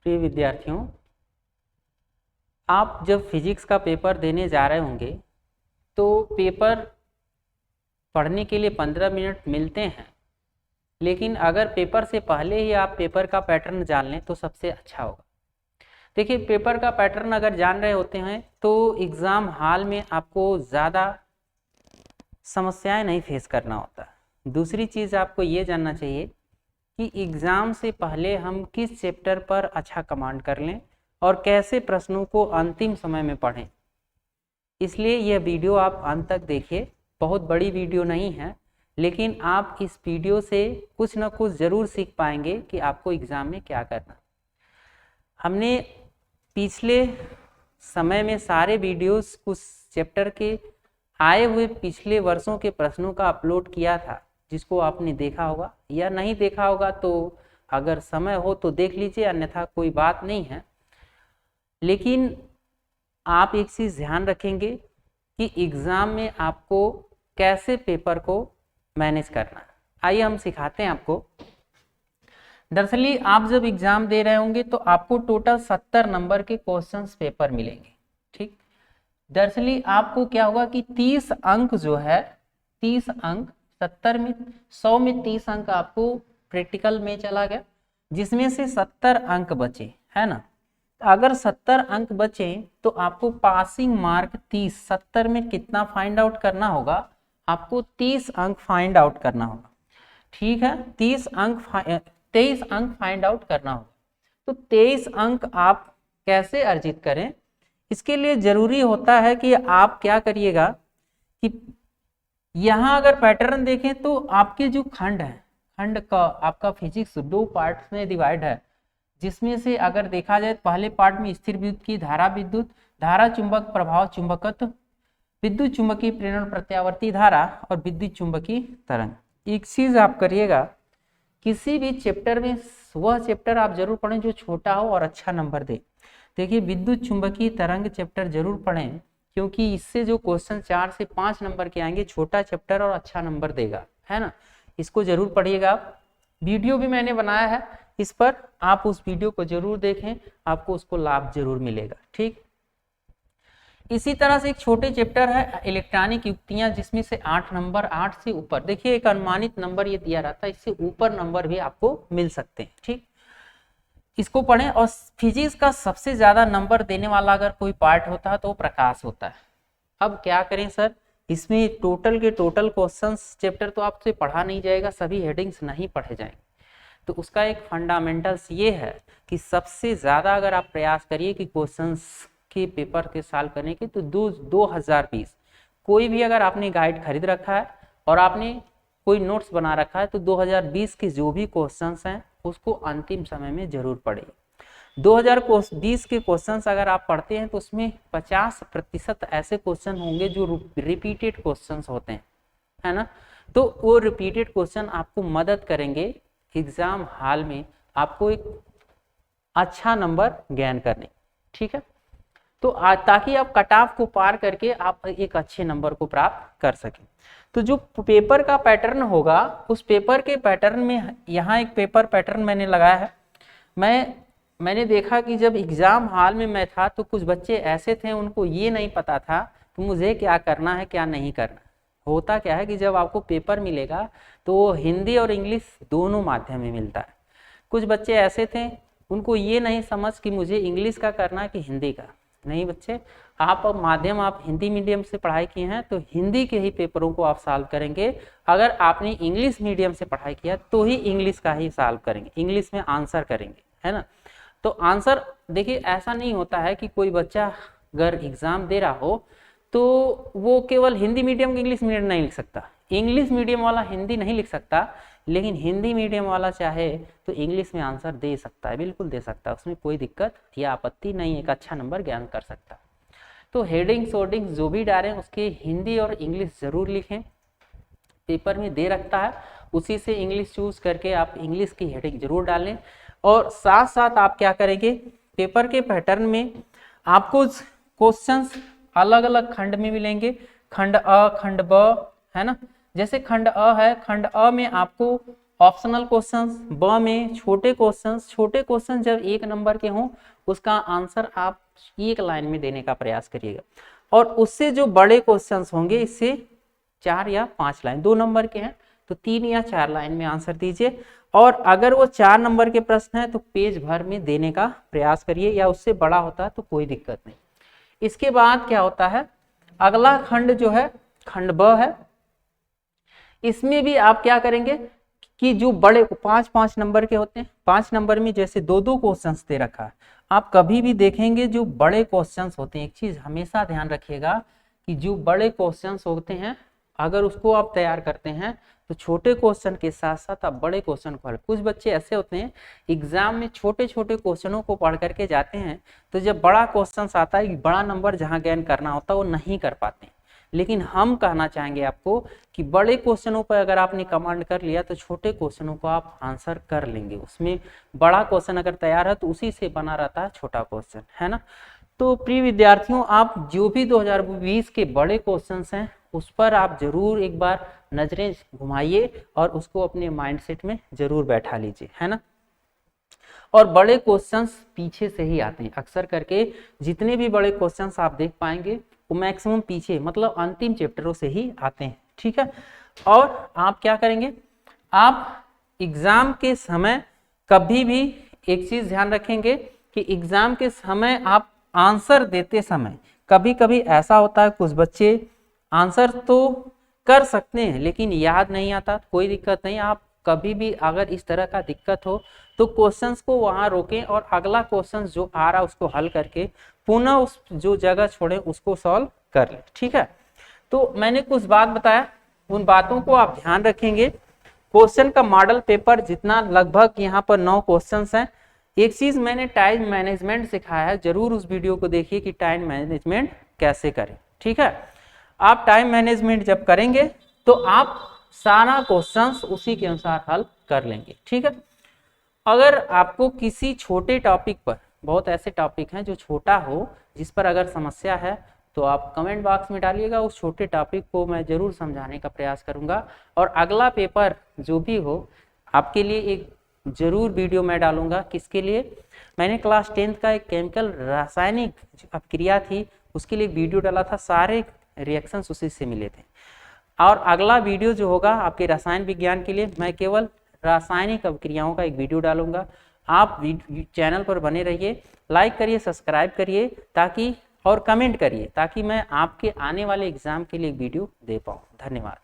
प्रिय विद्यार्थियों, आप जब फिजिक्स का पेपर देने जा रहे होंगे तो पेपर पढ़ने के लिए 15 मिनट मिलते हैं, लेकिन अगर पेपर से पहले ही आप पेपर का पैटर्न जान लें तो सबसे अच्छा होगा। देखिए, पेपर का पैटर्न अगर जान रहे होते हैं तो एग्ज़ाम हॉल में आपको ज़्यादा समस्याएं नहीं फेस करना होता। दूसरी चीज़ आपको ये जानना चाहिए कि एग्ज़ाम से पहले हम किस चैप्टर पर अच्छा कमांड कर लें और कैसे प्रश्नों को अंतिम समय में पढ़ें। इसलिए यह वीडियो आप अंत तक देखिए। बहुत बड़ी वीडियो नहीं है, लेकिन आप इस वीडियो से कुछ ना कुछ ज़रूर सीख पाएंगे कि आपको एग्ज़ाम में क्या करना। हमने पिछले समय में सारे वीडियोस कुछ चैप्टर के आए हुए पिछले वर्षों के प्रश्नों का अपलोड किया था, जिसको आपने देखा होगा या नहीं देखा होगा तो अगर समय हो तो देख लीजिए, अन्यथा कोई बात नहीं है। लेकिन आप एक चीज़ ध्यान रखेंगे कि एग्ज़ाम में आपको कैसे पेपर को मैनेज करना है। आइए हम सिखाते हैं आपको। दरअसल आप जब एग्ज़ाम दे रहे होंगे तो आपको टोटल 70 नंबर के क्वेश्चंस पेपर मिलेंगे। ठीक, दरअसल आपको क्या होगा कि 30 अंक जो है, 30 अंक 70 में 100 में 30 अंक आपको प्रैक्टिकल में चला गया, जिसमें से 70 अंक बचे, है ना। अगर 70 अंक बचे तो आपको पासिंग मार्क 30, 70 में कितना फाइंड आउट करना होगा, आपको 30 अंक फाइंड आउट करना होगा। ठीक है, 23 अंक फाइंड आउट करना होगा। तो 23 अंक आप कैसे अर्जित करें, इसके लिए जरूरी होता है कि आप क्या करिएगा कि यहाँ अगर पैटर्न देखें तो आपके जो खंड है, खंड का आपका फिजिक्स 2 पार्ट्स में डिवाइड है, जिसमें से अगर देखा जाए पहले पार्ट में स्थिर विद्युत की धारा विद्युत, धारा चुंबक प्रभाव चुंबकत्व, विद्युत चुंबकीय प्रेरण प्रत्यावर्ती धारा और विद्युत चुंबकीय तरंग। एक चीज आप करिएगा, किसी भी चैप्टर में वह चैप्टर आप जरूर पढ़ें जो छोटा हो और अच्छा नंबर दे। देखिए, विद्युत चुंबकीय तरंग चैप्टर जरूर पढ़ें, क्योंकि इससे जो क्वेश्चन 4 से 5 नंबर के आएंगे, छोटा चैप्टर और अच्छा नंबर देगा, है ना। इसको जरूर पढ़िएगा आप। वीडियो भी मैंने बनाया है इस पर, आप उस वीडियो को जरूर देखें, आपको उसको लाभ जरूर मिलेगा। ठीक, इसी तरह से एक छोटे चैप्टर है इलेक्ट्रॉनिक युक्तियां, जिसमें से 8 नंबर, 8 से ऊपर, देखिए एक अनुमानित नंबर ये दिया रहता है, इससे ऊपर नंबर भी आपको मिल सकते हैं। ठीक, इसको पढ़ें। और फिजिक्स का सबसे ज्यादा नंबर देने वाला अगर कोई पार्ट होता है तो प्रकाश होता है। अब क्या करें सर, इसमें टोटल के टोटल क्वेश्चंस चैप्टर तो आपसे पढ़ा नहीं जाएगा, सभी हेडिंग्स नहीं पढ़े जाएंगे। तो उसका एक फंडामेंटल्स ये है कि सबसे ज्यादा अगर आप प्रयास करिए कि क्वेश्चंस के पेपर के सॉल्व करने के, तो 2020 कोई भी अगर आपने गाइड खरीद रखा है और आपने कोई नोट्स बना रखा है तो 2020 के जो भी क्वेश्चंस हैं उसको अंतिम समय में जरूर पढ़िए। 2020 के क्वेश्चंस अगर आप पढ़ते हैं तो उसमें 50% ऐसे क्वेश्चन होंगे जो रिपीटेड क्वेश्चंस होते हैं, है ना। तो वो रिपीटेड क्वेश्चन आपको मदद करेंगे एग्जाम हॉल में आपको एक अच्छा नंबर गेन करने। ठीक है, तो ताकि आप कट ऑफ को पार करके आप एक अच्छे नंबर को प्राप्त कर सकें। तो जो पेपर का पैटर्न होगा, उस पेपर के पैटर्न में यहाँ एक पेपर पैटर्न मैंने लगाया है। मैंने देखा कि जब एग्जाम हॉल में मैं था तो कुछ बच्चे ऐसे थे, उनको ये नहीं पता था कि मुझे क्या करना है क्या नहीं करना। होता क्या है कि जब आपको पेपर मिलेगा तो वो हिंदी और इंग्लिश दोनों माध्यम में मिलता है। कुछ बच्चे ऐसे थे, उनको ये नहीं समझ कि मुझे इंग्लिश का करना है कि हिंदी का। नहीं बच्चे, आप अब माध्यम आप हिंदी मीडियम से पढ़ाई किए हैं तो हिंदी के ही पेपरों को आप सॉल्व करेंगे। अगर आपने इंग्लिश मीडियम से पढ़ाई किया तो ही इंग्लिश का ही सॉल्व करेंगे, इंग्लिश में आंसर करेंगे, है ना। तो आंसर देखिए, ऐसा नहीं होता है कि कोई बच्चा अगर एग्जाम दे रहा हो तो वो केवल हिंदी मीडियम इंग्लिश मीडियम नहीं लिख सकता। इंग्लिश मीडियम वाला हिंदी नहीं लिख सकता, लेकिन हिंदी मीडियम वाला चाहे तो इंग्लिश में आंसर दे सकता है, बिल्कुल दे सकता है, उसमें कोई दिक्कत या आपत्ति नहीं, एक अच्छा नंबर ज्ञान कर सकता है। तो हेडिंग्स होर्डिंग्स जो भी डालें उसके हिंदी और इंग्लिश जरूर लिखें, पेपर में दे रखता है उसी से इंग्लिश चूज करके आप इंग्लिश की हेडिंग जरूर डालें। और साथ साथ आप क्या करेंगे, पेपर के पैटर्न में आपको क्वेश्चंस अलग अलग खंड में मिलेंगे, खंड अ, खंड ब, है ना। जैसे खंड अ है, खंड अ में आपको ऑप्शनल क्वेश्चंस, ब में छोटे क्वेश्चंस जब 1 नंबर के हों उसका आंसर आप 1 लाइन में देने का प्रयास करिएगा, और उससे जो बड़े क्वेश्चंस होंगे इससे 4 या 5 लाइन, 2 नंबर के हैं तो 3 या 4 लाइन में आंसर दीजिए, और अगर वो 4 नंबर के प्रश्न है तो पेज भर में देने का प्रयास करिए, या उससे बड़ा होता है तो कोई दिक्कत नहीं। इसके बाद क्या होता है, अगला खंड जो है खंड ब है, इसमें भी आप क्या करेंगे कि जो बड़े 5-5 नंबर के होते हैं, 5 नंबर में जैसे 2-2 क्वेश्चंस दे रखा है, आप कभी भी देखेंगे जो बड़े क्वेश्चंस होते हैं, एक चीज हमेशा ध्यान रखिएगा कि जो बड़े क्वेश्चंस होते हैं अगर उसको आप तैयार करते हैं तो छोटे क्वेश्चन के साथ साथ आप बड़े क्वेश्चन को हल। कुछ बच्चे ऐसे होते हैं एग्जाम में छोटे छोटे क्वेश्चनों को पढ़ करके जाते हैं, तो जब बड़ा क्वेश्चन आता है, बड़ा नंबर जहां गेन करना होता है वो नहीं कर पाते। लेकिन हम कहना चाहेंगे आपको कि बड़े क्वेश्चनों पर अगर आपने कमांड कर लिया तो छोटे क्वेश्चनों को आप आंसर कर लेंगे। उसमें बड़ा क्वेश्चन अगर तैयार है तो उसी से बना रहता है छोटा क्वेश्चन, है ना। तो प्रिय विद्यार्थियों, आप जो भी 2020 के बड़े क्वेश्चंस हैं उस पर आप जरूर एक बार नजरें घुमाइए और उसको अपने माइंडसेट में जरूर बैठा लीजिए, है ना। और बड़े क्वेश्चंस पीछे से ही आते हैं, अक्सर करके जितने भी बड़े क्वेश्चंस आप देख पाएंगे वो मैक्सिमम पीछे मतलब अंतिम चैप्टरों से ही आते हैं, ठीक है। और आप क्या करेंगे, आप एग्जाम के समय कभी भी एक चीज ध्यान रखेंगे कि एग्जाम के समय आप आंसर देते समय कभी कभी ऐसा होता है कुछ बच्चे आंसर तो कर सकते हैं लेकिन याद नहीं आता, कोई दिक्कत नहीं। आप कभी भी अगर इस तरह का दिक्कत हो तो क्वेश्चंस को वहां रोकें और अगला क्वेश्चन जो आ रहा है उसको हल करके पुनः उस जो जगह छोड़े उसको सॉल्व कर ले, ठीक है। तो मैंने कुछ बात बताया, उन बातों को आप ध्यान रखेंगे। क्वेश्चन का मॉडल पेपर जितना लगभग यहाँ पर 9 क्वेश्चंस हैं। एक चीज मैंने टाइम मैनेजमेंट सिखाया है, जरूर उस वीडियो को देखिए कि टाइम मैनेजमेंट कैसे करें, ठीक है। आप टाइम मैनेजमेंट जब करेंगे तो आप सारा क्वेश्चंस उसी के अनुसार हल कर लेंगे, ठीक है। अगर आपको किसी छोटे टॉपिक पर, बहुत ऐसे टॉपिक हैं जो छोटा हो जिस पर अगर समस्या है तो आप कमेंट बॉक्स में डालिएगा, उस छोटे टॉपिक को मैं जरूर समझाने का प्रयास करूंगा। और अगला पेपर जो भी हो आपके लिए एक जरूर वीडियो मैं डालूंगा। किसके लिए, मैंने क्लास 10th का एक केमिकल रासायनिक अपक्रिया थी उसके लिए वीडियो डाला था, सारे रिएक्शंस उसी से मिले थे। और अगला वीडियो जो होगा आपके रसायन विज्ञान के लिए मैं केवल रासायनिक अपक्रियाओं का एक वीडियो डालूंगा। आप चैनल पर बने रहिए, लाइक करिए, सब्सक्राइब करिए ताकि और कमेंट करिए ताकि मैं आपके आने वाले एग्जाम के लिए एक वीडियो दे पाऊँ। धन्यवाद।